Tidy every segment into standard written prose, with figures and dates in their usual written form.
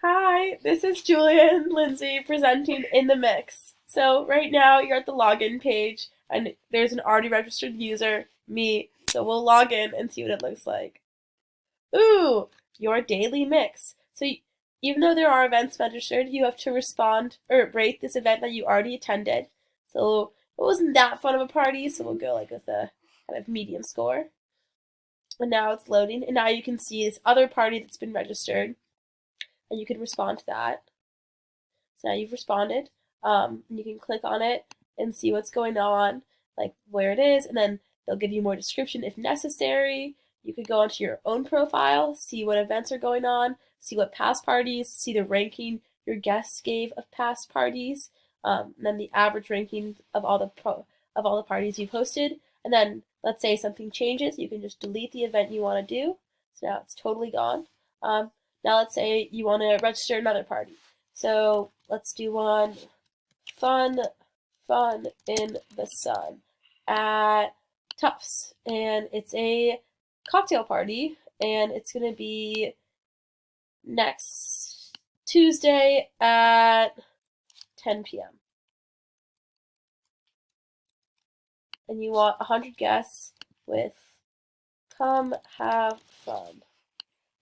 Hi, this is Julia and Lindsay presenting in the mix. So right now you're at the login page and there's an already registered user, me. So we'll log in and see what it looks like. Ooh, your daily mix. Even though there are events registered, you have to respond or rate this event that you already attended. So it wasn't that fun of a party, so we'll go like with a kind of medium score. And now it's loading, and now you can see this other party that's been registered, and you can respond to that. So now you've responded. And you can click on it and see what's going on, like where it is, and then they'll give you more description if necessary. You could go onto your own profile, see what events are going on, see what past parties, see the ranking your guests gave of past parties, and then the average ranking of all the parties you've hosted. And then let's say something changes, you can just delete the event you want to do. So now it's totally gone. Now let's say you want to register another party. So let's do one fun in the sun at Tufts. And it's a cocktail party, and it's going to be next Tuesday at 10 p.m. And you want 100 guests with come have fun.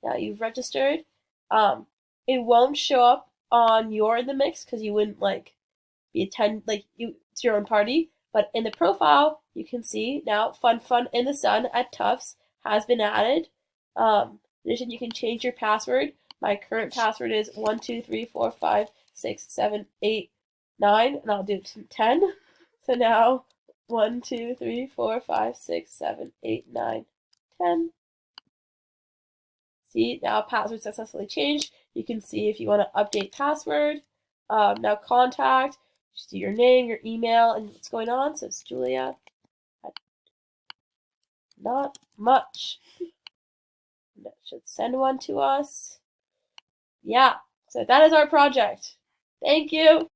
Now you've registered. It won't show up on your in the mix because you wouldn't it's your own party. But in the profile, you can see now fun in the sun at Tufts has been added. In addition, you can change your password. My current password is 1 2 3 4 5 6 7 8 9, and I'll do it to 10. So now 1 2 3 4 5 6 7 8 9 10. See, now password successfully changed. You can see if you want to update password. Now contact, just do your name, your email, and what's going on. So it's Julia. Not much. That should send one to us. Yeah, so that is our project. Thank you.